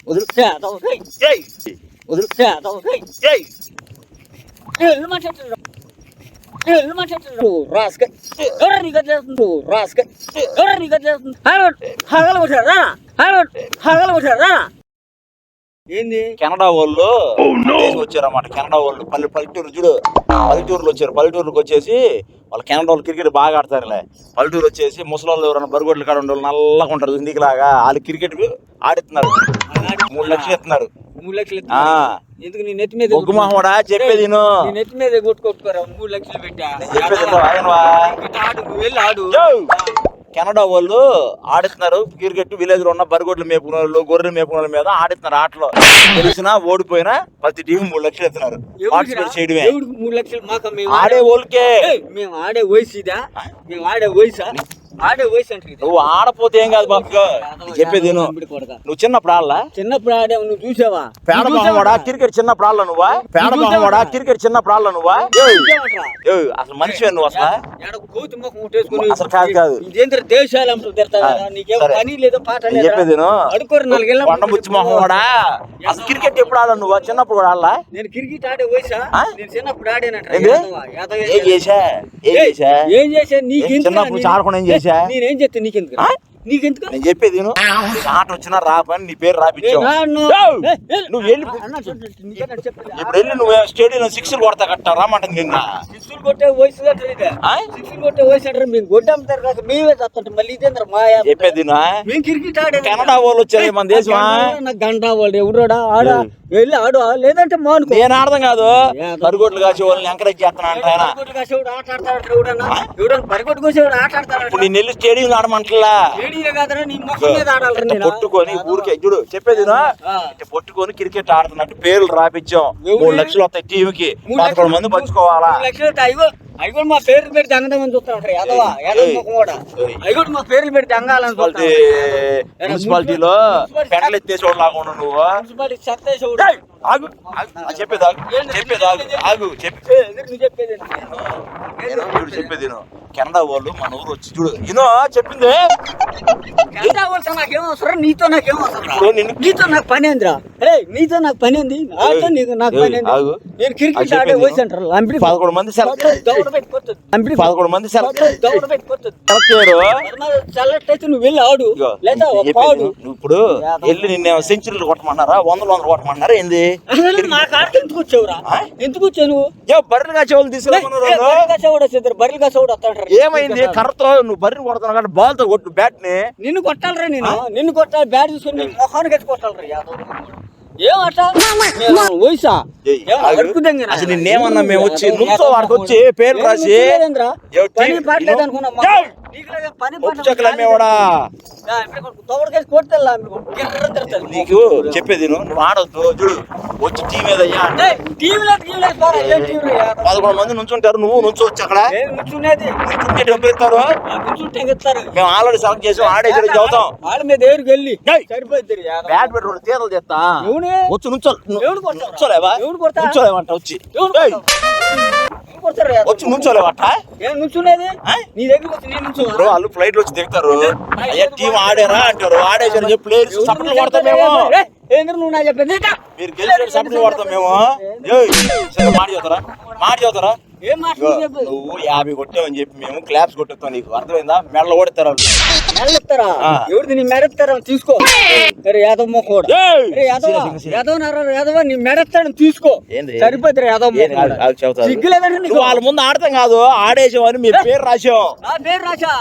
వదులు వదులు రాసుక ఏంది కెనడా వాళ్ళు వచ్చారన్నమాట. కెనడా వాళ్ళు పల్లెటూరులో వచ్చారు. పల్లెటూరులోకి వచ్చేసి వాళ్ళు కెనడా వాళ్ళు క్రికెట్ బాగా ఆడతారులే. పల్లెటూరు వచ్చేసి ముసలాళ్ళు ఎవరైనా బరిగొడ్లు కాడ ఉండే వాళ్ళు నల్లగా ఉంటారు ఇంటికి లాగా, వాళ్ళు క్రికెట్ ఆడిస్తున్నారు. 3 లక్షలు ఇస్తున్నారు. 3 లక్షలు ఎందుకు నీ నెత్తి మీద ఒగ్గుమహోడా చెప్పేది నెత్తి మీద కొట్టుకోరా 3 లక్షలు పెట్టా వెళ్ళి ఆడు. కెనడా వాళ్ళు ఆడుతున్నారు క్రికెట్. విలేజ్ లో ఉన్న బరిగొడ్లు మేపుకున్న వాళ్ళు, గొర్రెలు మేపుకున్న వాళ్ళ మీద ఆడుతున్నారు. ఆటలో తెలిసినా ఓడిపోయినా ప్రతి టీం 3 లక్షలు ఇస్తున్నారు. పార్టిసిపేట్ చేయడమే 3 లక్షలు మాకు. ఆడే వాళ్ళకే మేము ఆడే వయసు ఇదా? మేము ఆడే వయసా? ఆడే వయసు అంటే నువ్వు ఆడపోతే ఏం కాదు బాబు. చెప్పేది నువ్వు చిన్నప్పుడు ఆడలా? చిన్నప్పుడు ఆడే నువ్వు చూసావా? పేడ మొహమ్మడా క్రికెట్ చిన్నప్పుడు ఆడలా నువ్వా? పేడ మొహమ్మడా క్రికెట్ చిన్నప్పుడు ఆడలా నువ్వా? అసలు మనిషి నువ్వు అసలు కాదు కాదు. దేశాలు పని లేదా పాట చెప్పేది అడుకోరు 4 ఏళ్ళ కొండముచ్చి మొహమ్మడా అసలు క్రికెట్ ఎప్పుడు ఆడాలి నువ్వు? చిన్నప్పుడు కూడా ఆడలా? నేను క్రికెట్ ఆడే వయసా? నేను చిన్నప్పుడు ఆడేనట. ఏం చేసా నీకు చిన్నప్పుడు ఆడకుండా ఏం చేసా? నేనేం చెప్తే నీకెందుకు? నేను చెప్పేది ఆట వచ్చినా రాపని నీ పేరు రాపించావు. నువ్వు వెళ్ళి ఇప్పుడు వెళ్ళి నువ్వు స్టేడియం 6 కొడతా కట్టా రామంటుంది. ఇంకా 6 కొట్టే వయసు 6 కొట్టే వయసు అంటారు. మేము గొడ్డంతారు కాదు, మేమే తత్తుంటాం. మళ్ళీ ఇదేంద్ర మాయా చెప్పేది మేము క్రికెట్ ఆడే. కెనడా వాళ్ళు వచ్చారు మన దేశమా? గంట వాళ్ళు ఎవరోడా ఆడ వెళ్ళి ఆడు, లేదంటే మానుకో. నేను అర్థం కాదు. బరిగొడ్లు కాసే వాళ్ళని ఎంకరేజ్ చేస్తున్నా అంట. బరిగొడ్డు కోసేవాడు ఆట ఆడతాడు. ఇప్పుడు నేను వెళ్ళి స్టేడియం ఆడమంటలా పొట్టుకొని ఊరికే చూడు చెప్పేది పొట్టుకొని క్రికెట్ ఆడుతున్నట్టు పేర్లు రాపించాం. 3 లక్షలు వస్తాయి టీంకి, 11 మంది పంచుకోవాలా. 3 లక్షలు అవి మా పేర్లు పెడితే అంగదామని చూస్తాడు. అవి మా పేర్లు పెడితే అంగాలని చూస్తాడు. మున్సిపాలిటీలో పెంటలు ఎత్తేసేవాడు లాగా నువ్వు. ఆగు చెప్పేది ఆగు చెప్పేది కెనడా వాళ్ళు మన ఊరు వచ్చి చూడు చెప్పింది. నాకేమవసరం నీతో? నాకేమవసరం నీతో? నాకు పని ఏందిరా? నీతో నాకు పని ఏంది? నాకు పని ఏంది? నేను క్రికెట్ ఆడే వయసు అంటారు. 11 మంది సెలెక్ట్ సెలెక్ట్ అయితే నువ్వు వెళ్ళి ఆడు, లేదా నువ్వు ఇప్పుడు వెళ్ళి నిన్న సెంచరీలు కొట్టమన్నారా? 100 కొట్టమన్నారా? ఏంది నాకు ఆడికి ఎందుకు వచ్చావురా? ఎందుకు వచ్చావు నువ్వు? బర్రెలు కాసేవాళ్ళు తీసుకున్నారు. బర్రెలు కాసేవాడు వస్తాడు. ఏమైంది? కర్రతో నువ్వు బర్రెలు కొడుతున్నావు కానీ బాల్ తో కొట్టు బ్యాట్ ని. నిన్ను కొట్టాలరా? నిన్ను కొట్టాలి. బ్యాట్ తీసుకుని మొహానికి ఎత్తి కొట్టాలరా? ఏమట్టా వయసా? అసలు నిన్నేమన్నా మేము వచ్చి నుంచో వాడికి వచ్చి పేరు రాసి పని పడలేదు అనుకున్నా. నీకు చెప్పేది నువ్వు ఆడొద్దు. చూడు వచ్చి టీం ఏదయ్యా 11 మంది నుంచుంటారు. నువ్వు నుంచోవచ్చు అక్కడ. డబ్బులు ఇస్తారు. మేము ఆల్రెడీ సెలెక్ట్ చేసి ఆడేసి చదువుతాం. ఆడ మీద ఎవరికి వెళ్ళి సరిపోద్ది. బ్యాట్ పెట్టి 2 తీతలు చేస్తా వచ్చి నుంచోలేవంట. వచ్చి నుంచోలేవట. నుంచునేది నీ దగ్గరకు వచ్చి నేను నుంచో. వాళ్ళు ఫ్లైట్ వచ్చి దిగుతారు. అయ్యా టీం ఆడారా అంటారు. ఆడేసారు చెప్పి ప్లేయర్స్ సపోర్ట్లు కొడతాం మేము. నువ్వు నా చెప్పేది మీరు గెలిచిన సపోర్ట్లు కొడతాం మేము. మాట చదువుతారా? నువ్వు 50 కొట్టావని చెప్పి మేము క్లాప్స్ కొట్టేస్తాం. నీకు అర్థమైందా? మెడలు కొడతారు. మెడతారా? ఎవరిది నీ మెడతారా? తీసుకో. యాదవ్ మొక్క యాదవ్ నీ మెడతాడని తీసుకో. సరిపోతుంది. యాదవ్ వాళ్ళ ముందు ఆడతాం కాదు, ఆడేసామని మీ పేరు రాసాం. పేరు రాసా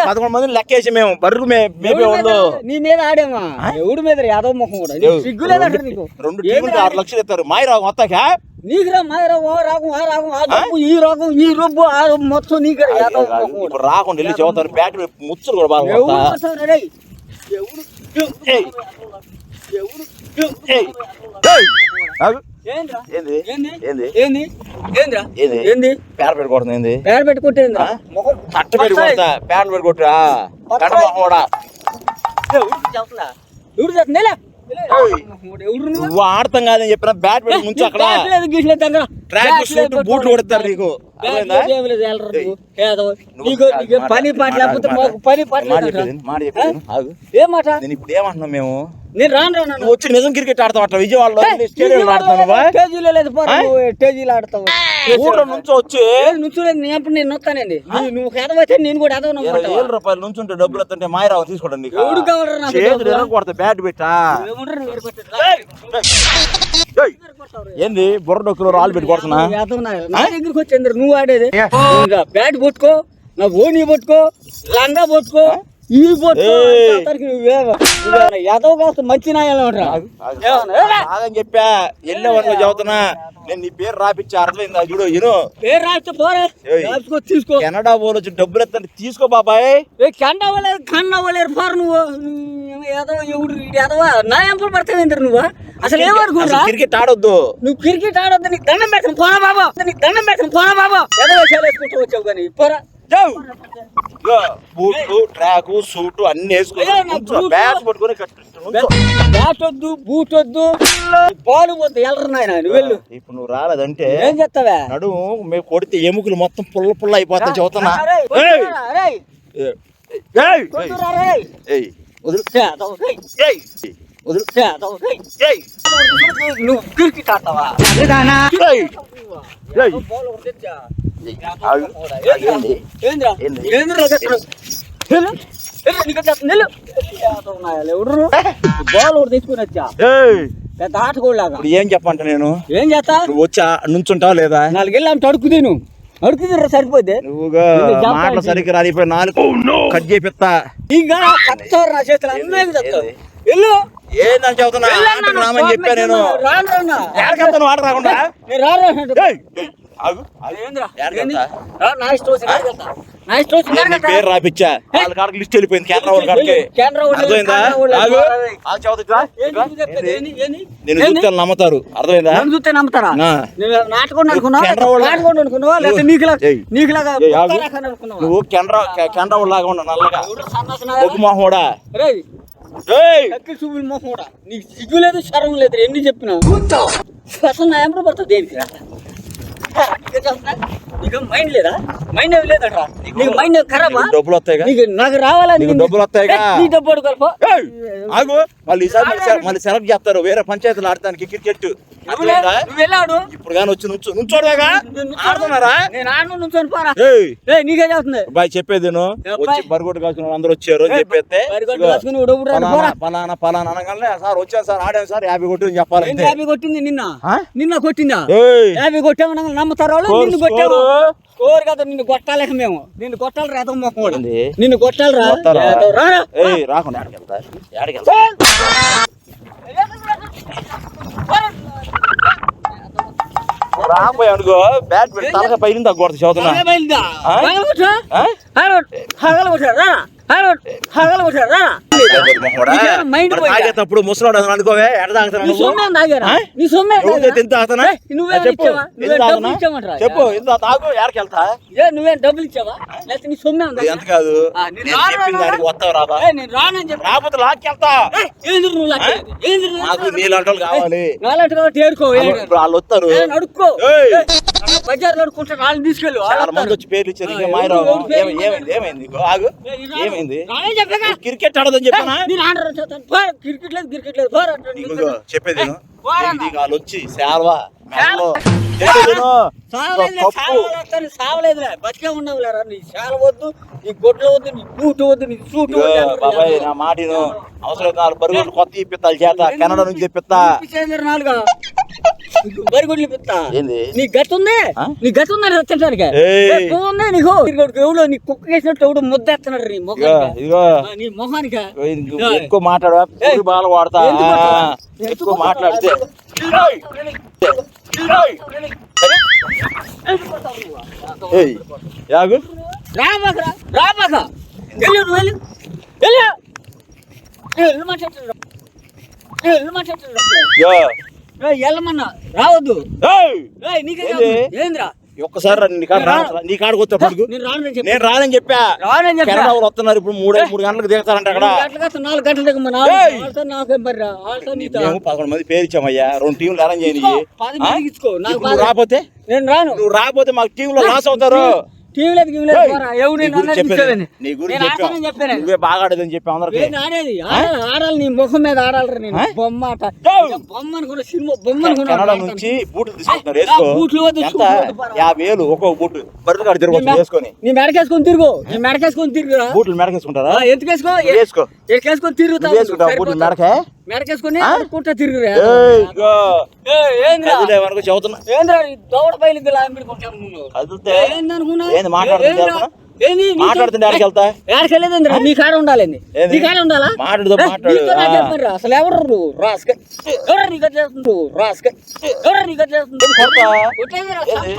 11 మందిని లెక్కేసి మేము బర్రెలు మేపేవాళ్ళు. నీ మీద ఆడేమా? ఎవడి మీద? యాదవ్ మొక్క కూడా సిగ్గులేదంటే నీకు. 2 టీములకి 6 లక్షలు ఇస్తారు. మాయరాగం వస్తాక నీకురా మాయరాగం ఆ రాగం ఆ రాగం ఆ జబ్బు ఈ రాగం ఈ రొబ్బు ఆ మొత్తం నీకు రాకుండా వెళ్ళి చదువుతారు. బ్యాట్ ముచ్చులు కూడా బాగా పేడ పెట్టి కొడుతుంది. పేడ పెట్టి కొట్టేంద్రా? తట్ట పెట్టి కొడతా. పేడ పెట్టి కొట్టా కూడా ఎవరు చేస్తుందా? నువ్వు ఆడతాం కాదని చెప్పిన బ్యాట్ పెట్టి ముందు అక్కడ ట్రాక్ బూట్లు కొడతారు. నీకు పని పాట లేకపోతే మాకు పని పాట ఏమాట నేను ఇప్పుడు ఏమంటున్నాం మేము? నేను రాను నువ్వు వచ్చి నిజం క్రికెట్ ఆడతావు అట్లా విజయవాడలో స్టేడియంలో ఆడతావా? స్టేజీలో లేదు స్టేజీలో ఆడతావు ఊళ్ళో నుంచి వచ్చి నుంచోలేదు నేను ఎప్పుడు నేను నొత్తానండి నువ్వు ఎదవైతే నేను కూడా ఎదవ ₹20 నుంచి ఉంటే డబ్బులు ఎత్తుంటే మాయరావు తీసుకోవడం నీకు ఎవడు కావాలరా నాకు చేతులు ఎరగొడతా బ్యాట్ పెట్టా ఏంది బుర్ర డొక్కులో రాళ్ళు పెట్టి కొడుతున్నా నా దగ్గరికి వచ్చింది నువ్వు ఆడేది బ్యాట్ పట్టుకో నా ఓని పట్టుకో లంగా పట్టుకో ఇవి పట్టుకో ఎదవ కాస్త మంచి నాయని చెప్పా వెళ్ళేవారు చెబుతున్నా నేను నీ పేరు రాపిచ్చా అర్థమైందా చూడు ఇను పేరు రాస్తే పోరా తీసుకో కెనడా పోలు వచ్చి డబ్బులు ఎత్తండి తీసుకో బాబాయ్ కన్నవ్వలేరు పోరు నువ్వు ఎదవ ఎవడు ఎదవా నా ఎంపలు పడతావేంద్ర నువ్వు అసలు ఏమనుకున్నా క్రికెట్ ఆడొద్దు నువ్వు క్రికెట్ ఆడొద్దు నీకు దండం పెడతాను పోరా బాబా నీకు దండం పెడతాను పోరా బాబా ఎదవ వేసుకుంటూ వచ్చావు కానీ పోరా బూట్లు ట్రాక్ సూట్ అన్ని వేసుకుని బ్యాట్ పట్టుకుని బ్యాట్ వద్దు బూట్ వద్దు బాల్ వద్దు వెళ్ళరు నాయన నువ్వు వెళ్ళు ఇప్పుడు నువ్వు రాలేదంటే ఏం చెప్తావా నడుము మేము కొడితే ఎముకలు మొత్తం పుల్ల పుల్ల అయిపోతా చెబుతున్నా నువ్వు క్రికెట్ ఆడతావా బాల్ తీసుకుని వచ్చా పెద్ద ఆటకోళ్ళగా ఏం చెప్పంట నేను ఏం చేస్తా నువ్వు వచ్చా నుంచుంటావా లేదా 4 గెళ్ళు అడుగు తిను అడుగుతుంది సరిపోద్ది నువ్వుగా మాటలు సరిగ్గా రాలిపోయి 4 కట్ చేపిస్తా ఇంకా కచ్చోరు నా చేతులు అన్నీ చెప్తావు వెళ్ళు ఏందని చెబుతున్నా రామని చెప్పా నేను రాను ఎక్కడికెళ్తాను ఆట రాకుండా నేను రాను పేరు రాపిచ్చా వాళ్ళ కాడికి లిస్ట్ వెళ్ళిపోయింది కెనరా వాళ్ళ కాడికి అర్థమైందా నేను చూస్తే నమ్ముతారు అర్థమైందా చూస్తే నమ్ముతారా నాటుకోండి అనుకున్నావా లేకపోతే నువ్వు కెనరా వాళ్ళ లాగా ఉన్నావు నల్లగా ఒగ్గు మొహం కూడా చూపులు మొహం కూడా నీకు సిగ్గు లేదు శరం లేదు ఎన్ని చెప్పినా అసలు నా ఎంపడ పడుతుంది దేనికి నీకు మైండ్ లేదా మైండ్ ఏమి లేదట్రా నీకు మైండ్ ఖరాబా డబ్బులు వస్తాయి నీకు నాకు రావాలా నీకు డబ్బులు వస్తాయి నీ డబ్బు అడుగు ఆగు మళ్ళీ ఈసారి మళ్ళీ సెలెక్ట్ చేస్తారు వేరే పంచాయతీలు ఆడటానికి క్రికెట్ నువ్వు వెళ్ళాడు ఇప్పుడు కానీ వచ్చి నుంచోడుగా ఆడుతున్నారా నేను ఆడు నుంచోని పోరా నీకే చెప్తుంది బాయ్ చెప్పేది వచ్చి బరిగొడ్డు కాసుకున్న అందరూ వచ్చారు అని చెప్పేస్తే పలానా అనగానే సార్ వచ్చాను సార్ ఆడాను సార్ 50 కొట్టి చెప్పాలి 50 కొట్టింది నిన్న కొట్టిందా 50 కొట్టామన్నా నమ్ముతారు నిన్ను కొట్టాము స్కోర్ కదా నిన్ను కొట్టాలేక మేము నిన్ను కొట్టాలి రేత మొక్క నిన్ను కొట్టాలి రాకుండా రాబోయే అనుకో బ్యాట్ పెట్టి తలక పైన కొడతా చదువుతున్నా తాగేటప్పుడు ముసలాడు అనుకోవే ఎడ తాగుతాను చెప్పు ఇంత తాగు ఎడకి వెళ్తా నువ్వేం డబ్బులు ఇచ్చావా లేకపోతే నీ సొమ్మే ఎంత కాదు దానికి వస్తావు రాబా రాకపోతే లాక్కెళ్తా నాకు నీలాంటి వాళ్ళు కావాలి వాళ్ళు వస్తారు అడుక్కో బజార్ అడుక్కుంటే వాళ్ళని తీసుకెళ్ళు చాలా మంది వచ్చి పేర్లు ఇచ్చారు మాయరావు ఏమైంది ఆగు ఏమైంది క్రికెట్ ఆడదని చెప్పానా క్రికెట్ లేదు చెప్పేది వాళ్ళు వచ్చి సేవా సావలేదురా బతికే ఉండవులేరా నీ శాల వద్దు నీ గొడ్లు వద్దు నీ బూట్ వద్దు నీ సూట్ బాబాయ్ నా మాటను అవసరం 4 బరిగొడ్లు కొత్త ఇప్పిత్తాలు చేత కెనడా నుంచి తెప్పిస్తా బరిగొడ్లు ఇప్పిస్తా నీ గట్ ఉంది నీ గట్ ఉందని వచ్చేసరికి నీకు ఎవడో నీ కుక్క వేసినట్టు ఎవడు ముద్ద ఎత్తున్నాడు నీ మొహానికి నీ మొహానికి ఎక్కువ మాట్లాడవా బాగా వాడతా ఎక్కువ మాట్లాడితే వెళ్ళమన్నా రావద్దు ఏంద్రా ఒక్కసారి నీ కాడికి వచ్చేప్పుడు నేను రానని చెప్పా కెనడా వాళ్ళు వస్తున్నారు ఇప్పుడు 3 గంటలకు దిగుతారంట అక్కడ 4 గంటల మేము 11 మంది పేరు ఇచ్చామయ్యా 2 టీంలు అరేంజ్ చేయని రాకపోతే నేను రాను నువ్వు రాకపోతే మాకు టీంలో లాస్ అవుతారు టీవీ లేదు గివి లేదు పోరా. ఎవరు నీ నేను గురించి అన్నది చెప్పేది. కూర్చోవేని. నీ గురించి నేను చెప్పాం. ఆడతానని చెప్పాను. నువ్వే బాగా ఆడేదని చెప్పి అందరికి ఏంది ఆడేది ఆడాలి నీ ముఖం మీద ఆడాలి నేను బొమ్మ ఆట బొమ్మ అనుకున్న సినిమా బొమ్మ కెనడా నుంచి బూట్లు తీసుకుంటున్నారు వేసుకో. బూట్లు వద్దు, ఎంత? షూ వద్దు, 50,000 ఒక్కొక్క బూట్ బర్రెలు కాడ తిరగవచ్చు వేసుకొని. నీ మెడకేసుకొని తిరుగు నీ మెడకేసుకొని తిరుగురా బూట్లు మెడకేసుకుంటారా? ఎందుకు వేసుకో వేసుకో. ఎక్కేసుకొని తిరుగుతా నువ్వు వేసుకుంటావు బూట్లు మెడకే? మెడకేసుకొని పుట్ట తిరుగురా ఏయ్, ఇగో. ఏంద్రా కదిలే వరకు చెబుతున్నా. ఏంద్రా ఈ దౌడ బయలుకి లాంబిడుకుంటాను నువ్వు కదిలితే ఏందనుకున్నా ఏంది మాట్లాడుతుంటే వెళ్తున్నా? ఏంది మాట్లాడుతుంటే ఆడికి వెళ్తా? ఏడకెళ్ళేదేంద్రా నీ కాడ ఉండాలండి ఏంది? నీ కాడ ఉండాలా మాట్లాడుతూ మాట్లాడు. నీతో నాకు చెప్పండి అసలు ఎవరు నువ్వు రాసుక ఎవరు నీకు చేస్తుండ్రు రాసుక ఎవరు నీకు చేస్తుండ్రు కొడతా? కొట్టేదిరా. ఏంది?